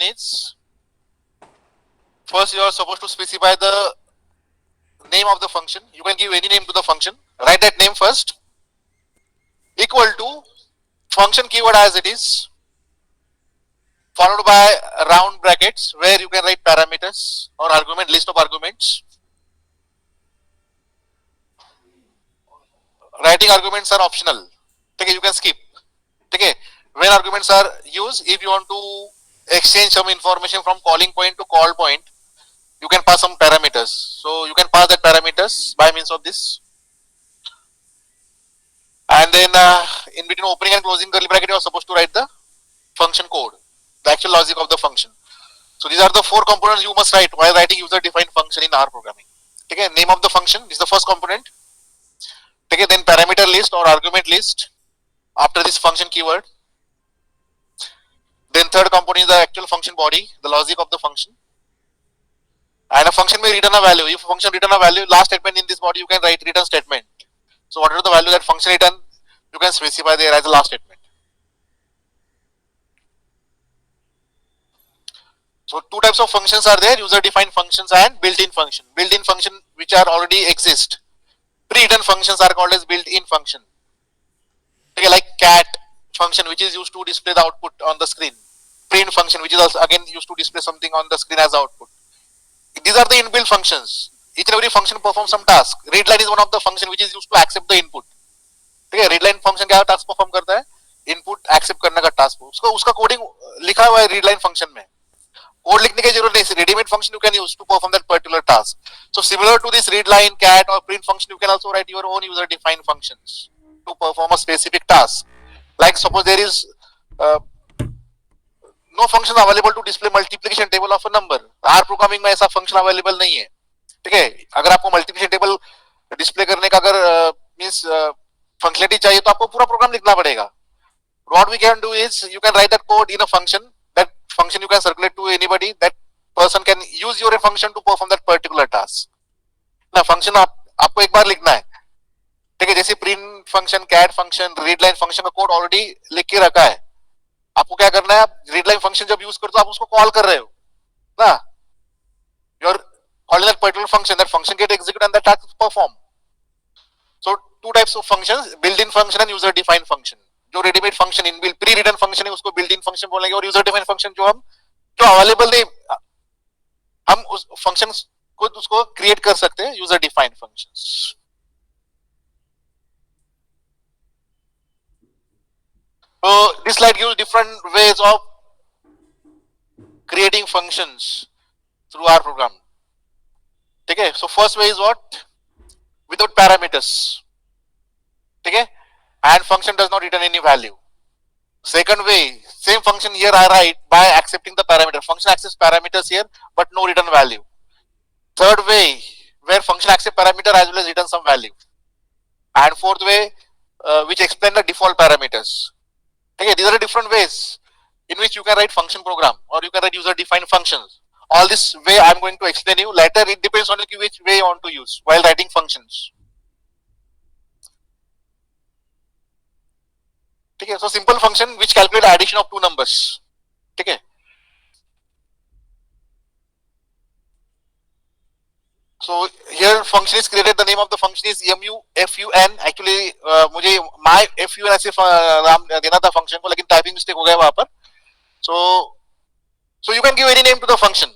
is, first you are supposed to specify the name of the function. You can give any name to the function. Write that name first. Equal to function keyword as it is, followed by round brackets where you can write parameters or argument, list of arguments. Writing arguments are optional. Okay, you can skip. Okay, when arguments are used, if you want to exchange some information from calling point to call point, you can pass some parameters. So you can pass that parameters by means of this. And then in between opening and closing curly bracket, you are supposed to write the function code, the actual logic of the function. So these are the 4 components you must write while writing user-defined function in R programming. Okay, name of the function is the first component. Okay, then parameter list or argument list after this function keyword. Then third component is the actual function body, the logic of the function. And a function may return a value. If function return a value, last statement in this body you can write return statement. So whatever the value that function return, you can specify there as the last statement. So 2 types of functions are there, user-defined functions and built-in function. Built-in function which are already exist. Pre-written functions are called as built-in function. Okay, like cat function which is used to display the output on the screen. Print function which is also again used to display something on the screen as output. These are the inbuilt functions. Each and every function performs some task. Readline is one of the function which is used to accept the input. ठीक है, readline function क्या task perform करता है? Input accept करने का task. उसका coding लिखा हुआ है readline function में. Code लिखने की जरूरत नहीं. Ready-made function you can use to perform that particular task. So similar to this readline, cat or print function, you can also write your own user-defined functions to perform a specific task. Like suppose there is no function available to display multiplication table of a number. R programming में ऐसा function available नहीं है. ठीक है, अगर आपको multiplication table display करने का अगर means functionality चाहिए तो आपको पूरा program लिखना पड़ेगा. What we can do is you can write that code in a function. That function you can circulate to anybody. That person can use your function to perform that particular task. ना function आपको एक बार लिखना है. ठीक है, जैसे print function, cat function, readline function का code already लिख के रखा है. आपको क्या करना है, आप readline function जब यूज करते हो आप उसको कॉल कर रहे हो ना, you're calling that particular function, that function get executed and that task is performed. So 2 types of functions, built-in function and user-defined function. जो ready-made function inbuilt pre-written function है उसको built-in function बोलेंगे, और user-defined function जो available नहीं, हम उस function को उसको create कर सकते हैं, user-defined functions. So this slide gives different ways of creating functions through our program. Okay, so first way is what? Without parameters. Okay, and function does not return any value. Second way, same function here I write by accepting the parameter. Function accepts parameters here, but no return value. Third way, where function accepts parameter as well as return some value. And fourth way, which explain the default parameters. Okay, these are the different ways in which you can write function program or you can write user-defined functions. All this way I am going to explain you later. It depends on you which way you want to use while writing functions. Okay, so simple function which calculate addition of 2 numbers. Okay. So here function is created. The name of the function is mufun. Actually मुझे my fun ऐसे नाम देना था function को, लेकिन typing mistake हो गया वहाँ पर. So you can give any name to the function.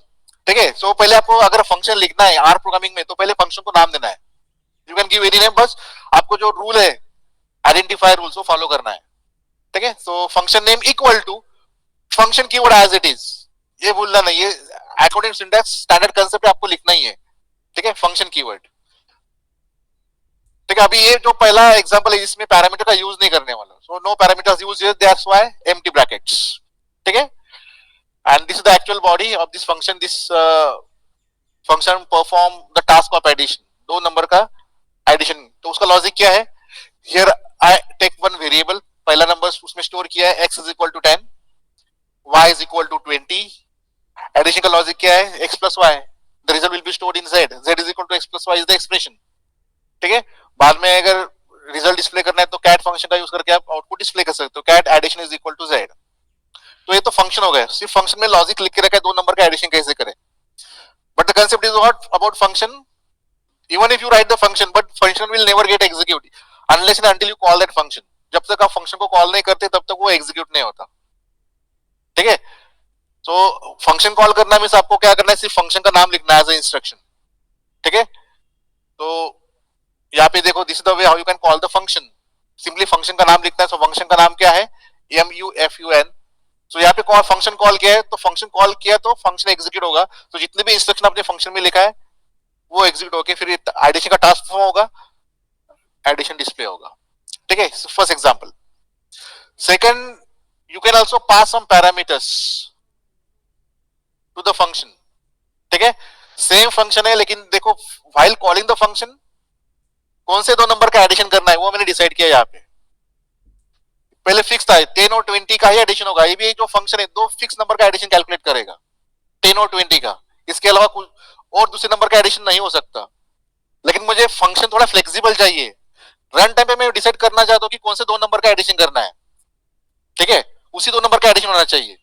ठीक है, so पहले आपको अगर function लिखना है R programming में तो पहले function को नाम देना है. You can give any name, बस आपको जो rule है identifier rules को follow करना है. ठीक है, so function name equal to function keyword as it is. ये भूलना नहीं, ये according syntax standard concept आपको लिखना ही है. ठीक है, फंक्शन कीवर्ड. ठीक है, अभी ये जो पहला एग्जांपल है इसमें पैरामीटर का यूज नहीं करने वाला. So no parameters use here, that's why empty brackets. ठीक है, and this is the actual body of this function. This function perform the task of addition, 2 number का एडिशन. तो उसका लॉजिक क्या है, here I take one variable, पहला नंबर उसमें स्टोर किया है x is equal to 10, y is equal to 20. Addition का लॉजिक क्या है, x plus y, the result will be stored in z. Z is equal to x plus y is the expression. ठीक है, बाद में अगर रिजल्ट डिस्प्ले करना है तो cat फंक्शन का यूज करके आप आउटपुट डिस्प्ले कर सकते हो. cat addition is equal to z. तो ये तो फंक्शन हो गया, सिर्फ फंक्शन में लॉजिक लिख के रखा है दो नंबर का एडिशन कैसे करें, but the concept is what about function, even if you write the function but function will never get execute unless and until you call that function, जब तक आप फंक्शन को कॉल नहीं करते तब तक वो एग्जीक्यूट नहीं होता, ठीक है। तो फंक्शन कॉल करना मींस आपको क्या करना है, सिर्फ फंक्शन का नाम लिखना है एज अ इंस्ट्रक्शन, ठीक है। तो यहाँ पे देखो this is the way how you can call the function, simply function का नाम लिखना है। सो फंक्शन का नाम क्या है, MUFUN। तो यहाँ पे कॉल फंक्शन कॉल किया है, तो फंक्शन कॉल किया तो फंक्शन एग्जीक्यूट होगा, तो जितने भी इंस्ट्रक्शन आपने फंक्शन में लिखा है वो एग्जीक्यूट होके फिर एडिशन का टास्क होगा, एडिशन डिस्प्ले होगा, ठीक है। First example. Second, you can also pass some parameters to the function, ठीक है। सेम फंक्शन है लेकिन देखो व्हाइल कॉलिंग द फंक्शन कौन से दो नंबर का एडिशन करना है वो मैंने डिसाइड किया यहाँ पे। पहले फिक्स था 10 और 20 का ही एडिशन होगा, ये भी जो फंक्शन है दो फिक्स नंबर का एडिशन कैलकुलेट करेगा 10 और 20 का, इसके अलावा कुछ और दूसरे नंबर का एडिशन नहीं हो सकता। लेकिन मुझे फंक्शन थोड़ा फ्लेक्सिबल चाहिए, रन टाइम पे मैं डिसाइड करना चाहता हूँ कि कौन से दो नंबर का एडिशन करना है, ठीक है, उसी दो नंबर का एडिशन होना चाहिए।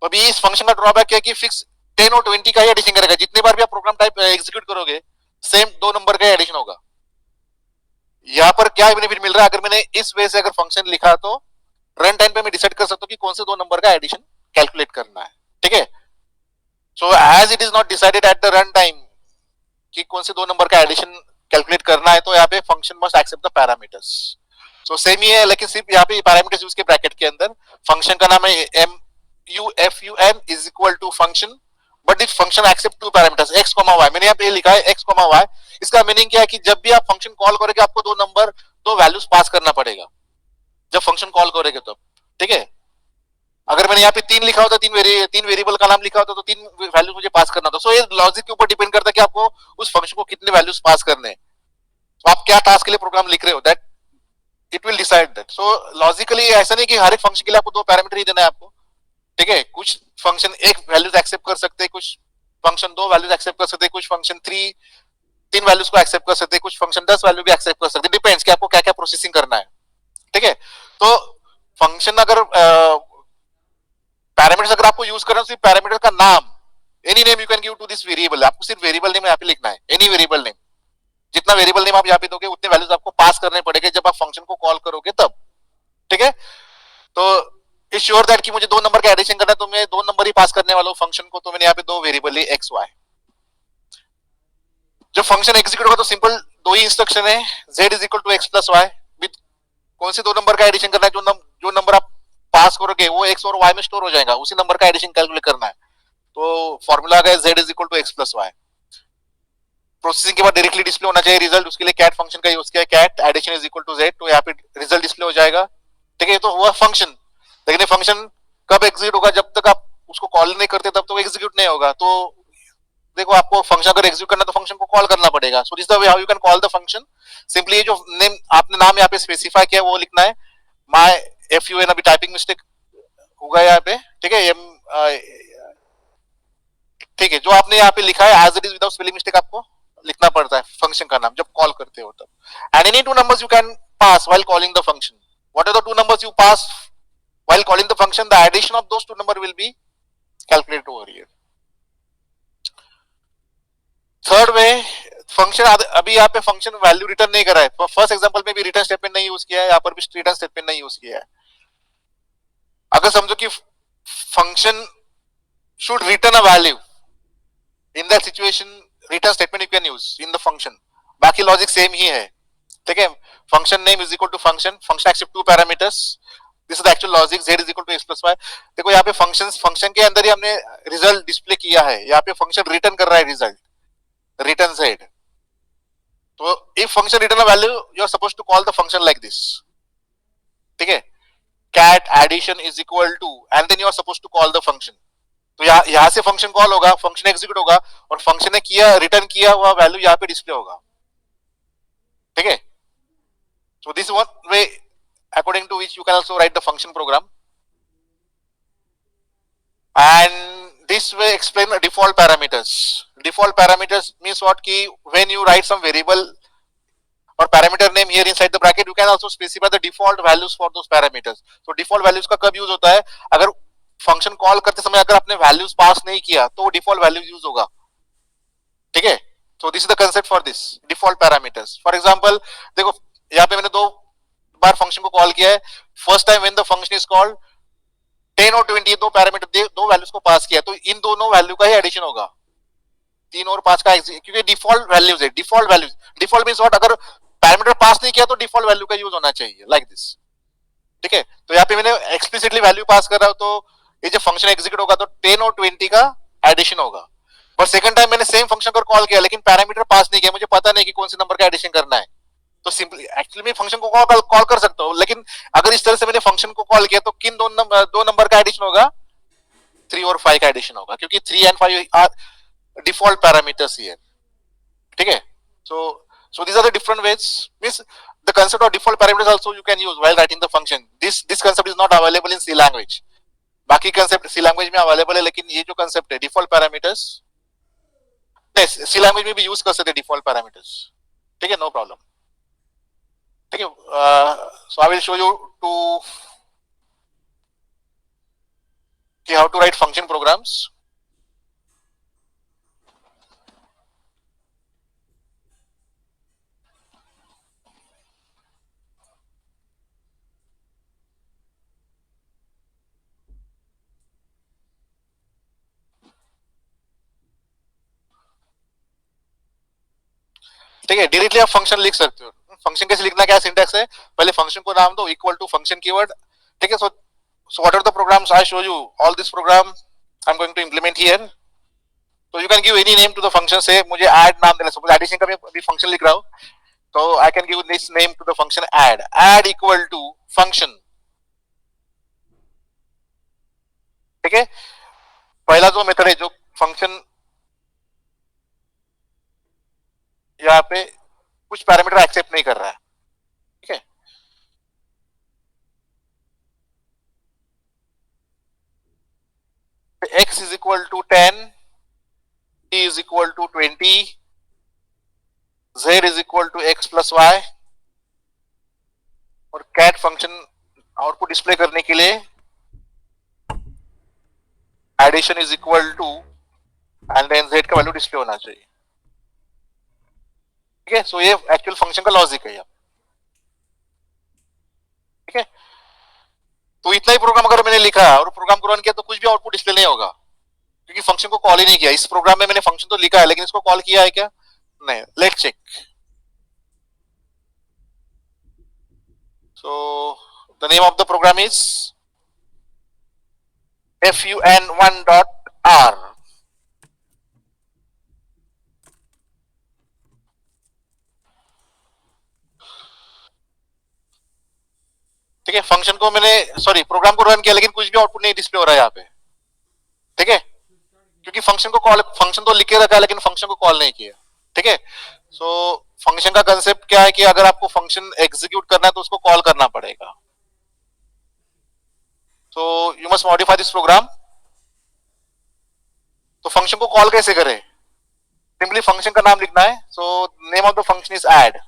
तो अभी इस फंक्शन का ड्रॉबैक क्या है कि फिक्स 10 और 20 का ही एडिशन करेगा, जितनी बार भी आप प्रोग्राम टाइप एग्जीक्यूट करोगे सेम दो नंबर का एडिशन होगा। यहाँ पर क्या बेनिफिट मिल रहा है, अगर मैंने इस वे से अगर फंक्शन लिखा तो रन टाइम पे मैं डिसाइड कर सकता हूँ कि कौन से दो नंबर का एडिशन कैलकुलेट करना है, ठीक है। So as it is not decided at the run time कि कौन से दो नंबर का एडिशन कैलकुलेट करना है, तो यहाँ पे function must accept the parameters. So same ही है लेकिन सिर्फ यहाँ पे पैरामीटर्स यूज के ब्रैकेट के अंदर, फंक्शन का नाम है MUFUN is equal to function, but if function accept two parameters x, y, मैंने यहाँ पे लिखा है x, y। इसका मीनिंग क्या है कि जब भी आप फंक्शन कॉल करोगे आपको दो नंबर दो वैल्यूज पास करना पड़ेगा जब फंक्शन कॉल करोगे तो, ठीक है। अगर मैंने यहाँ पे 3 लिखा होता, तीन वेरिएबल का नाम लिखा होता तो 3 वैल्यूज मुझे पास करना था। सो ये लॉजिक के ऊपर डिपेंड करता है कि आपको उस फंक्शन को कितने वैल्यूज पास करने हैं, तो आप क्या टास्क के लिए प्रोग्राम लिख रहे हो, that it will decide that. So logically ऐसा नहीं कि हर एक फंक्शन के लिए आपको दो पैरामीटर ही देना है आपको, ठीक है। कुछ फंक्शन एक वैल्यूज एक्सेप्ट कर सकते हैं, कुछ फंक्शन दो वैल्यूज एक्सेप्ट कर सकते हैं, कुछ फंक्शन तीन वैल्यूज को एक्सेप्ट कर सकते हैं, कुछ फंक्शन 10 वैल्यू भी एक्सेप्ट कर सकते हैं, डिपेंड्स कि आपको क्या क्या प्रोसेसिंग करना है, ठीक है। तो फंक्शन अगर पैरामीटर्स अगर आपको यूज करना है, सिर्फ पैरामीटर का नाम any name you can give to this variable, आपको सिर्फ वेरिएबल नेम यहाँ पे लिखना है, एनी वेरिएबल नेम, जितना वेरिएबल नेम आप यहाँ पे दोगे उतने वैल्यूज आपको पास करने पड़ेंगे जब आप फंक्शन को कॉल करोगे तब, ठीक है। तो इज श्योर दैट कि मुझे दो नंबर का एडिशन करना है तो मैं दो नंबर ही पास करने वाला हूँ फंक्शन को, तो मैंने यहाँ पे दो वेरिएबल ली x, y। जब फंक्शन एग्जीक्यूट होगा तो सिंपल दो ही इंस्ट्रक्शन है, z is equal to x plus Y, with कौन से दो नंबर का एडिशन करना है, जो नंबर आप पास करोगे वो x और y में स्टोर हो जाएगा, उसी नंबर का एडिशन कैलकुलेट करना है। तो फॉर्मूला आ गया z is equal to x plus Y. Processing के बाद डायरेक्टली डिस्प्ले होना चाहिए रिजल्ट, उसके लिए कैट फंक्शन का यूज किया है, cat addition is equal to z, तो यहाँ पे रिजल्ट डिस्प्ले हो जाएगा, ठीक है। तो हुआ फंक्शन, लेकिन फंक्शन कब एग्जीक्यूट होगा, जब तक आप उसको कॉल नहीं करते तब तक एग्जीक्यूट नहीं होगा। तो देखो आपको फंक्शन अगर एग्जीक्यूट करना तो फंक्शन को कॉल करना पड़ेगा। So this the way how you can call the function. Simply ये जो नेम आपने नाम यहाँ पे स्पेसिफाई किया वो लिखना है, माय FUN, अभी टाइपिंग मिस्टेक होगा यहाँ पे, ठीक है। ठीक है, जो आपने यहाँ पे लिखा है as it is without spelling mistake आपको लिखना पड़ता है फंक्शन का नाम जब कॉल करते हो तब। And any two numbers you can pass while calling the function, what are the two numbers you pass while calling the function, the addition of those two number will be calculated over here. Third way, function अभी यहाँ पे function value return नहीं कर रहा है, first example में भी return statement नहीं यूज किया है, यहाँ पर भी रिटर्न स्टेटमेंट नहीं यूज किया है। अगर समझो कि function should return a value, in that situation return statement you can use in the function, बाकी लॉजिक सेम ही है, ठीक है। Function name is equal to function, function accept two parameters, this is the actual logic, z is equal to x plus Y. देखो यहाँ पे function के अंदर ही हमने रिजल्ट डिस्प्ले किया है, यहाँ पे फंक्शन रिटर्न कर रहा है रिजल्ट, रिटर्न z। तो if function return a value you are supposed to call the function like this, ठीक है, cat addition is equal to, and then you are supposed to call the function. तो यहाँ से function call होगा, function execute होगा और function ने किया रिटर्न किया हुआ वैल्यू यहाँ पे डिस्प्ले होगा, ठीक है। So this one way according to which you can also write the function program, and this way explain the default parameters. Default parameters means what, ki when you write some variable or parameter name here inside the bracket, you can also specify the default values for those parameters. So default values का कब use होता है, अगर function call करते समय अगर आपने values pass नहीं किया तो डिफॉल्ट वैल्यू यूज होगा, ठीक है। सो this is the concept for this default parameters. For example देखो यहाँ पे मैंने दो बार फंक्शन को कॉल किया है। First time when the function is called 10 और 20 दो पैरामीटर दो वैल्यूज को पास किया, तो इन दोनों वैल्यू का ही एडिशन होगा, 3 और 5 का, क्योंकि डिफॉल्ट वैल्यूज है। डिफॉल्ट मींस व्हाट, अगर पैरामीटर पास नहीं किया तो डिफॉल्ट वैल्यू का यूज होना चाहिए, लाइक दिस, ठीक है। तो यहाँ पे मैंने एक्सप्लिसिटली वैल्यू पास कर रहा हूं, तो ये जो फंक्शन एग्जीक्यूट होगा तो 10 और 20 का एडिशन होगा। पर सेकंड टाइम मैंने सेम फंक्शन को कॉल किया लेकिन पैरामीटर पास नहीं किया, मुझे पता नहीं कि कौन से नंबर का एडिशन करना है, तो सिंपली एक्चुअली मैं फंक्शन को कॉल कर सकता हूँ, लेकिन अगर इस तरह से मैंने फंक्शन को कॉल किया तो किन दो नंबर का एडिशन होगा, 3 और 5 का एडिशन होगा, क्योंकि 3 and 5 are default parameters here, ठीक है। So these are the different ways, means the concept of default parameters also you can use while writing the function. This concept is not available in C language. बाकी concept सी language में available है, लेकिन ये जो concept है default parameters, सी language में भी use कर सकते डिफॉल्ट पैरामीटर्स, ठीक है, नो प्रॉब्लम, ठीक है। So I will show you too कि how to write function programs. ठीक है, डायरेक्टली आप फंक्शन लिख सकते हो। फंक्शन कैसे लिखना, क्या सिंटैक्स है, पहले फंक्शन को नाम दो इक्वल टू फंक्शन कीवर्ड, ठीक है। So what are the programs I show you, all this program I am going to implement here. तो you can give any name to the function, say मुझे add नाम देना, suppose addition का मैं अभी function लिख रहा हूं, तो I can give this name to the function add equal to function, ठीक है। पहला जो मेथड है जो फंक्शन यहाँ पे कुछ पैरामीटर एक्सेप्ट नहीं कर रहा है, ठीक है। x is equal to 10, t is equal to 20, z is equal to x plus y, और कैट फंक्शन आउटपुट डिस्प्ले करने के लिए addition is equal to and then z का वैल्यू डिस्प्ले होना चाहिए, ठीक है। सो ये एक्चुअल फंक्शन का लॉजिक है, ठीक है। तो इतना ही प्रोग्राम अगर मैंने लिखा और प्रोग्राम को रन किया तो कुछ भी आउटपुट डिस्प्ले नहीं होगा, क्योंकि फंक्शन को कॉल ही नहीं किया। इस प्रोग्राम में मैंने फंक्शन तो लिखा है लेकिन इसको कॉल किया है क्या, नहीं। Let check. So the name of the program is fun1.r, ठीक है। फंक्शन को मैंने प्रोग्राम को रन किया लेकिन कुछ भी आउटपुट नहीं डिस्प्ले हो रहा है यहाँ पे, ठीक है, क्योंकि फंक्शन तो लिख के रखा है लेकिन फंक्शन को कॉल नहीं किया, ठीक है। सो फंक्शन का कंसेप्ट क्या है कि अगर आपको फंक्शन एग्जीक्यूट करना है तो उसको कॉल करना पड़ेगा। So you must modify this program. तो फंक्शन को कॉल कैसे करें, सिंपली फंक्शन का नाम लिखना है। So name of the function is add,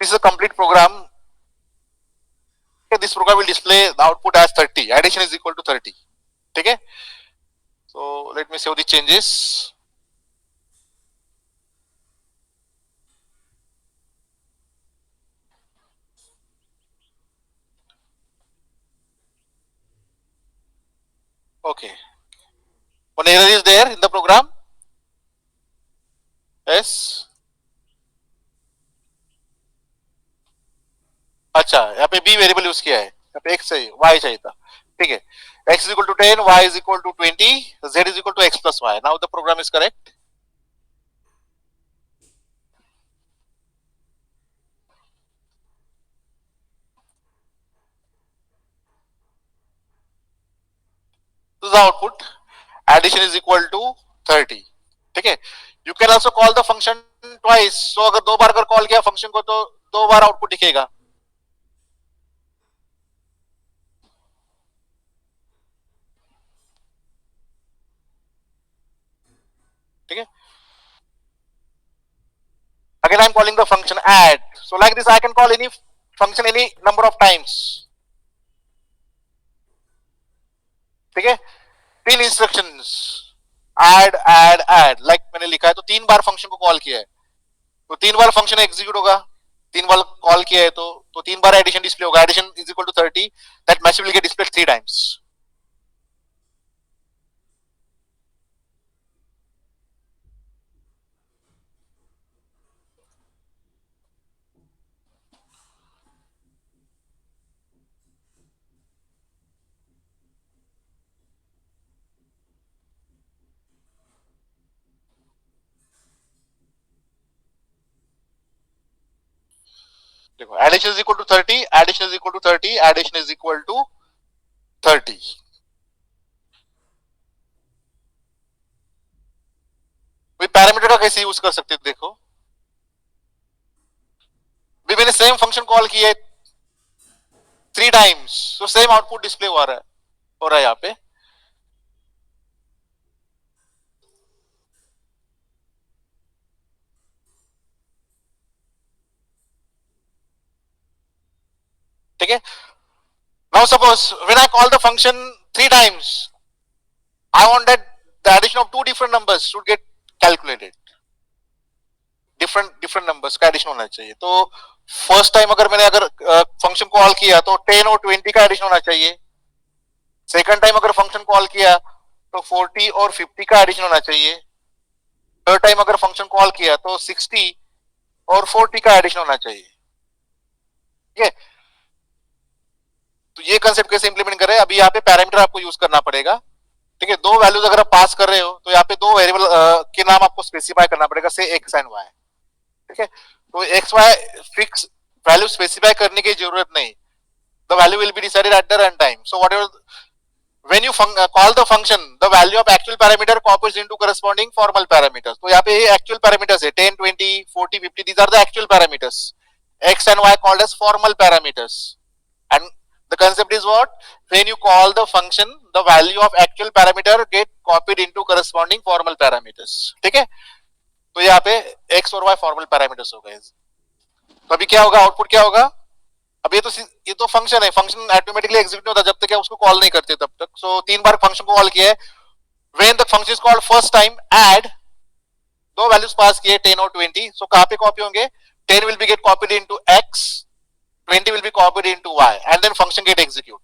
this is a complete program. This program will display the output as 30, addition is equal to 30, ठीक है। So let me show the changes। Okay, one error is there in the program, yes। अच्छा, यहाँ पे b variable use किया है, यहाँ पे x चाहिए, y चाहिए था, ठीक है। x is equal to 10, y is equal to 20, z is equal to x plus y. Now the program is correct। This is the output, addition is equal to 30, ठीक है। You can also call the function twice। So अगर दो बार अगर call किया function को तो दो बार output दिखेगा, ठीक है। Again I am calling the function add, so like this I can call any function any number of times, ठीक है। 3 instructions, add add add, like मैंने लिखा है, तो 3 बार फंक्शन को कॉल किया है, तो 3 बार फंक्शन एग्जीक्यूट होगा, 3 बार कॉल किया है तो 3 बार एडिशन डिस्प्ले होगा, addition is equal to 30, that message will get displayed 3 times. देखो, addition is equal to 30, addition is equal to 30, addition is equal to 30। Parameter का कैसे यूज कर सकते हैं, देखो भी मैंने सेम फंक्शन कॉल किया है 3 टाइम्स, तो सेम आउटपुट डिस्प्ले हो रहा है यहाँ पे। ठीक है। Now suppose when I call the function 3 times, I want that the addition of 2 different numbers should get calculated. Different numbers का एडिशन होना चाहिए। तो फर्स्ट टाइम अगर मैंने फंक्शन कॉल किया तो 10 और 20 का एडिशन होना चाहिए। सेकंड टाइम अगर फंक्शन कॉल किया तो 40 और 50 का एडिशन होना चाहिए। थर्ड टाइम अगर फंक्शन कॉल किया तो 60 और 40 का एडिशन होना चाहिए। ठीक है, तो ये कंसेप्ट कैसे इंप्लीमेंट करें, अभी यहाँ पे पैरामीटर आपको यूज करना पड़ेगा। ठीक है, 2 वैल्यूज अगर आप पास कर रहे हो तो यहाँ पे 2 वेरिएबल के नाम आपको स्पेसिफाई करना पड़ेगा, से एक्स एंड वाई। ठीक है, तो X Y fix value specify करने की जरूरत नहीं, the value will be decided at the run time. So whatever when you call the function, the value of actual parameter copies into corresponding formal parameters. तो यहाँ पे actual parameters है 10, 20, 40, 50, these are the actual parameters. X and Y called as formal parameters. And the concept is what? When you call the function, the value of actual parameter get copied into corresponding formal parameters. ठीक है, तो यहाँ पे X और Y formal parameters हो गए। तो अभी क्या होगा, आउटपुट क्या होगा, अब ये तो फंक्शन है, फंक्शन ऑटोमेटिकली एग्जीक्यूट होता जब तक उसको कॉल नहीं करते तब तक। सो 3 बार फंक्शन को कॉल किया है, when the function is called first time, add 2 values pass किए 10 और 20, सो कहां पे कॉपी होंगे, 10 will be get copied into x, 20 will be copied into y, and then function get execute.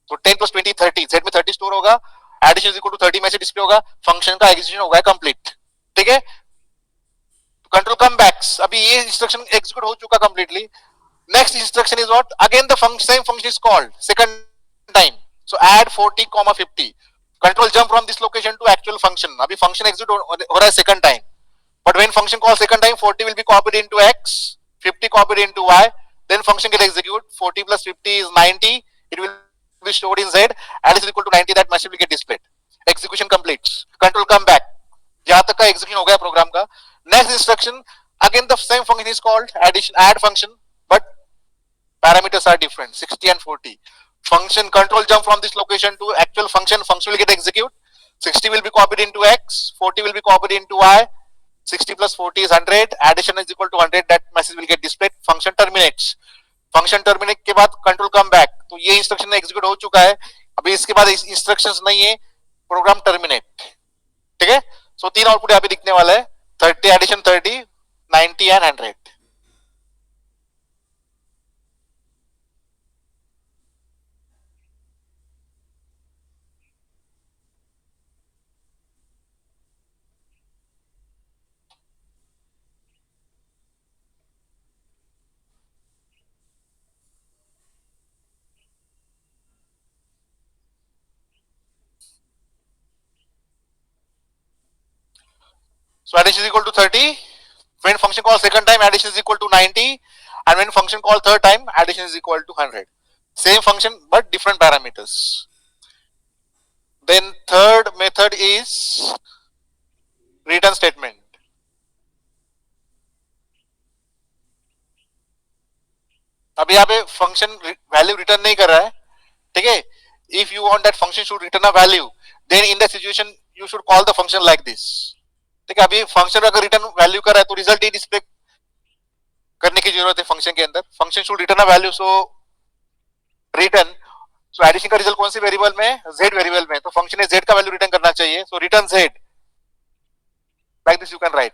तो 10 प्लस 20 30, z में 30 स्टोर होगा, एडिशन इज इक्वल टू 30 में से डिस्प्ले होगा, फंक्शन का एग्जीक्यूशन होगा कंप्लीट। ठीक है, कंट्रोल कम बैक्स, अभी ये इंस्ट्रक्शन एग्जीक्यूट हो चुका completely. Next instruction is what? Again the same function is called second time. So add 40, 50. Control jump from this location to actual function. अभी function execute हो रहा है second time. But when function calls second time, 40 will be copied into x, 50 copied into y. Then function get execute. 40 plus 50 is 90. It will be stored in z. And is equal to 90. That message will get displayed. Execution completes. Control come back. यहाँ तक का execution हो गया program का. Next instruction. Again the same function is called addition, add function. But parameters are different, 60 and 40. Function control jump from this location to actual function will get execute. 60 will be copied into x, 40 will be copied into y. 60 plus 40 is 100. Addition is equal to 100. That message will get displayed. Function terminates. Function terminate के बाद control come back. तो ये instruction execute हो चुका है, अभी इसके बाद instructions नहीं है, program terminate. ठीक है, so 3 आउटपुट यहाँ पे दिखने वाला है, 30 addition 30, 90 and 100. So addition is equal to 30. When function call second time, addition is equal to 90. And when function call third time, addition is equal to 100. Same function but different parameters. Then third method is return statement. अब यहाँ पे function value return नहीं कर रहा है, ठीक है। If you want that function should return a value, then in that situation you should call the function like this. ठीक है, अभी फंक्शन अगर रिटर्न वैल्यू कर रहा है तो रिजल्ट ही डिस्प्ले करने की जरूरत है फंक्शन के अंदर. Function should return a value, so return. So addition का रिजल्ट कौन से वेरिएबल में? z वेरिएबल में. तो फंक्शन ने z का वैल्यू रिटर्न करना चाहिए. So return z. Like this you can write.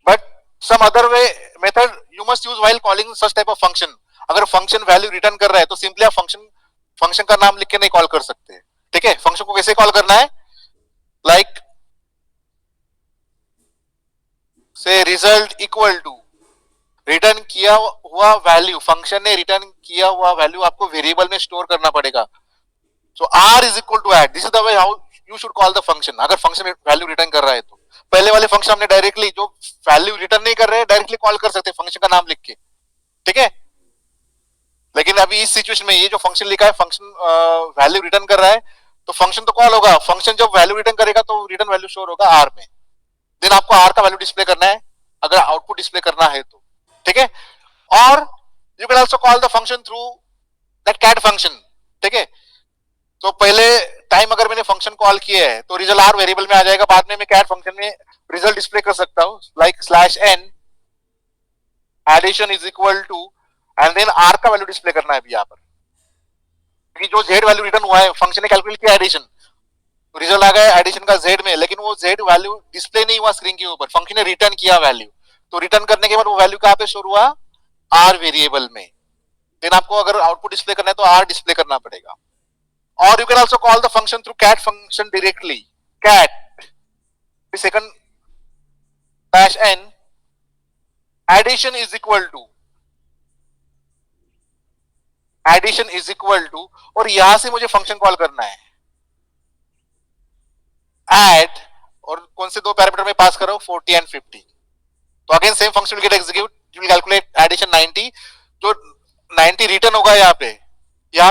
But some other way method you must use while calling such type of function. अगर फंक्शन वैल्यू रिटर्न कर रहा है तो सिंपली आप फंक्शन का नाम लिख के नहीं कॉल कर सकते. ठीक है. फंक्शन को कैसे कॉल करना है? लाइक से रिजल्ट इक्वल टू रिटर्न किया हुआ वैल्यू. फंक्शन ने रिटर्न किया हुआ वैल्यू आपको वेरिएबल में स्टोर करना पड़ेगा. So r is equal to add. This is the way how you should call the function. अगर फंक्शन वैल्यू रिटर्न कर रहा है तो पहले वाले फंक्शन हमने डायरेक्टली जो वैल्यू रिटर्न नहीं कर रहे डायरेक्टली कॉल कर सकते फंक्शन का नाम लिख के. ठीक है. लेकिन अभी इस सिचुएशन में ये जो फंक्शन लिखा है फंक्शन वैल्यू रिटर्न कर रहा है तो फंक्शन तो कॉल होगा. फंक्शन जब वैल्यू रिटर्न करेगा तो रिटर्न वैल्यू स्टोर होगा आर में. देन आपको आर का वैल्यू डिस्प्ले करना है अगर आउटपुट डिस्प्ले करना है तो. ठीक है. और you can also call the function through that cat function. ठीक है. तो पहले टाइम अगर मैंने फंक्शन कॉल किया है तो रिजल्ट आर वेरिएबल में आ जाएगा. बाद में मैं कैट फंक्शन में रिजल्ट डिस्प्ले कर सकता हूं like slash N addition is equal to and then R का वैल्यू डिस्प्ले करना है अभी यहाँ पर. क्योंकि जो जेड वैल्यू रिटर्न हुआ है फंक्शन ने कैलकुलेट किया एडिशन, रिजल्ट आ गया एडिशन का जेड में, लेकिन वो जेड वैल्यू डिस्प्ले नहीं हुआ स्क्रीन के ऊपर. फंक्शन ने रिटर्न किया वैल्यू. तो रिटर्न करने के बाद वो वैल्यू कहाँ पे स्टोर हुआ? आर वेरिएबल में. देन आपको अगर आउटपुट डिस्प्ले करना है तो आर डिस्प्ले करना पड़ेगा. और you can also call the function through cat function directly. Cat second dash n addition is equal to addition is equal to और यहां से मुझे फंक्शन कॉल करना है ऐड. और कौन से दो पैरामीटर में पास करो? 40 एंड 50. तो again same function will get execute. You will calculate addition 90. जो 90 रिटर्न होगा यहाँ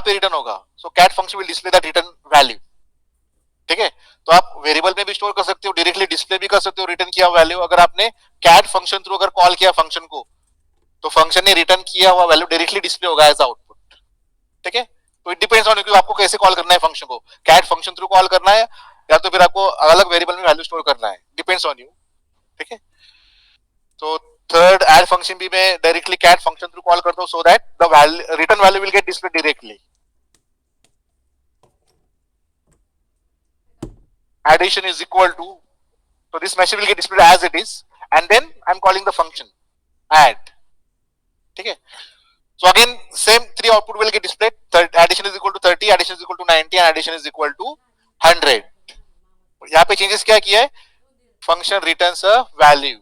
पे रिटर्न होगा. So cat function will display that return value. ठीक है. तो आप वेरिएबल में भी स्टोर कर सकते हो, डायरेक्टली डिस्प्ले भी कर सकते हो रिटर्न किया वैल्यू. अगर आपने कैट फंक्शन थ्रू अगर कॉल किया फंक्शन को तो फंक्शन ने रिटर्न किया हुआ वैल्यू डायरेक्टली डिस्प्ले होगा एज आउटपुट. ठीक है. तो इट डिपेंड्स ऑन यू आपको कैसे कॉल करना है फंक्शन को. कैट फंक्शन थ्रू कॉल करना है या तो फिर आपको अलग वेरिएबल में वैल्यू स्टोर करना है. Depends on you. ठीक है. तो थर्ड ऐड फंक्शन भी मैं directly cat function through call करता हूं so that the return value will get display directly. Addition is equal to, so this message will get displayed as it is and then I'm calling the function add. ठीक है. So again same three output will get displayed. Addition is equal to 30, addition is equal to 90 and addition is equal to 100. यहाँ पे changes क्या किया है? Function returns a value.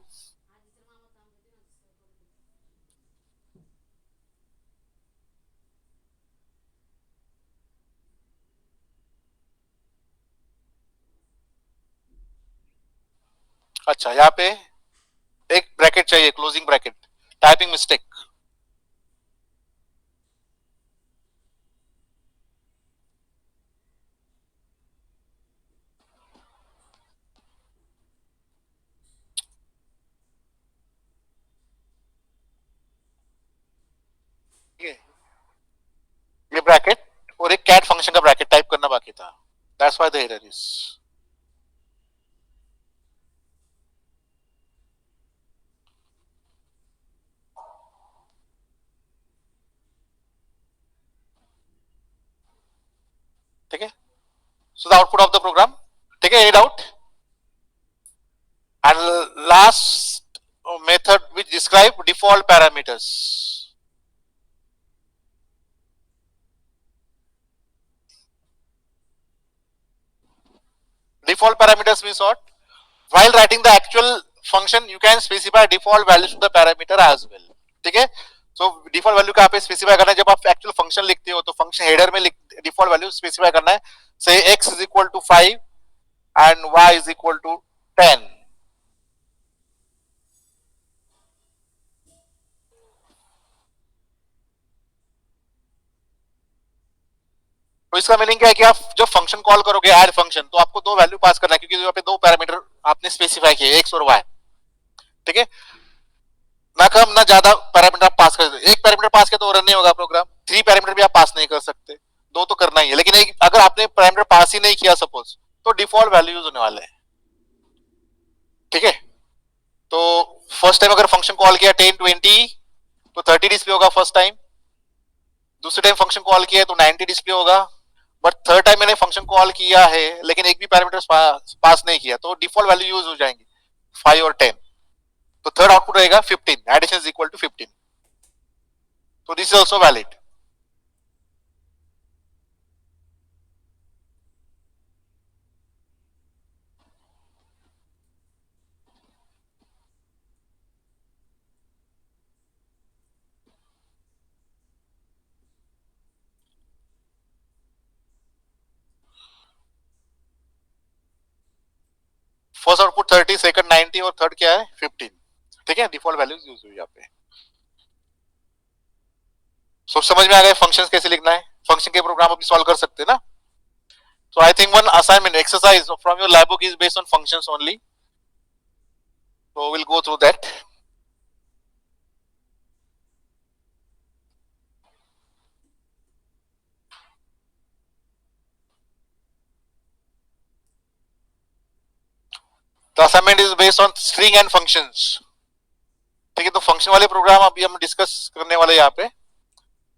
अच्छा यहाँ पे एक ब्रैकेट चाहिए, क्लोजिंग ब्रैकेट. Typing mistake. ये ब्रैकेट और एक कैट फंक्शन का ब्रैकेट टाइप करना बाकी था. That's why the error is. ठीक है. So the output of the program. ठीक है. Any doubt? And last method which describe default parameters. Default parameters means what? While writing the actual function you can specify default values to the parameter as well. ठीक है. सो default value का आप specify करना है. जब आप actual function लिखते हो तो फंक्शन हेडर में डिफॉल्ट वैल्यू स्पेसिफाई करना है. से x is equal to 5 and y is equal to 10. तो इसका मीनिंग क्या है कि आप जब फंक्शन कॉल करोगे ऐड फंक्शन तो आपको दो वैल्यू पास करना है क्योंकि यहाँ पे दो पैरामीटर आपने स्पेसिफाई किए x और y. ठीक है. ना कम ना ज्यादा पैरामीटर आप पास कर सकते. एक पैरामीटर पास किया तो रन नहीं होगा प्रोग्राम. 3 पैरामीटर भी आप पास नहीं कर सकते. दो तो करना ही है. लेकिन एक अगर आपने पैरामीटर पास ही नहीं किया सपोज तो डिफॉल्ट वैल्यूज होने वाले हैं. ठीक है. तो फर्स्ट टाइम अगर फंक्शन कॉल किया 10 20 तो 30 डिस्प्ले होगा फर्स्ट टाइम, दूसरे टाइम फंक्शन कॉल किया है तो 90 डिस्प्ले होगा, बट थर्ड टाइम मैंने फंक्शन कॉल किया है लेकिन एक भी पैरामीटर्स पास नहीं किया तो डिफॉल्ट वैल्यू यूज हो जाएंगे 5 और 10, तो थर्ड आउटपुट रहेगा 15, एडिशन इज इक्वल टू 15, तो this is also valid. First output 30, second 90 और थर्ड क्या है 15. ठीक है, डिफॉल्ट वैल्यूज यूज हुई यहाँ पे. सो समझ में आ गए फंक्शंस कैसे लिखना है, फंक्शन के प्रोग्राम अभी सॉल्व कर सकते हैं ना. So I think one assignment exercise from your lab book is based on functions only. So we'll go through that. The assignment is based on string and functions. ठीक है, तो function वाले programme अभी हम डिस्कस करने वाले यहाँ पे.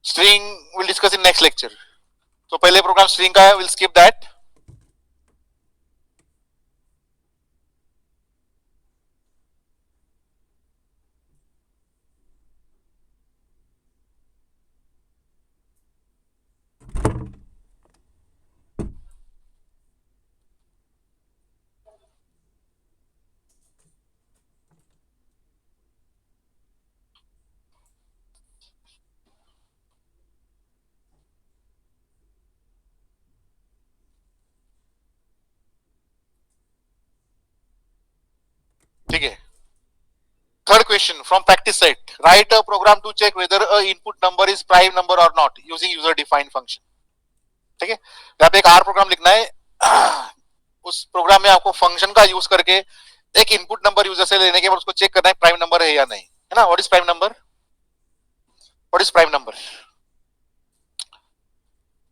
String will discuss in next lecture. तो पहले प्रोग्राम स्ट्रिंग का है, विल स्किप दैट. ठीक है. Third question from practice set. Write a program to check whether a input number is prime number or not using user defined function. ठीक है, यहाँ पे एक R प्रोग्राम लिखना है. उस प्रोग्राम में आपको फंक्शन का यूज करके एक इनपुट नंबर यूजर से लेने के बाद उसको चेक करना है प्राइम नंबर है या नहीं, है ना. What is prime number? What is prime number?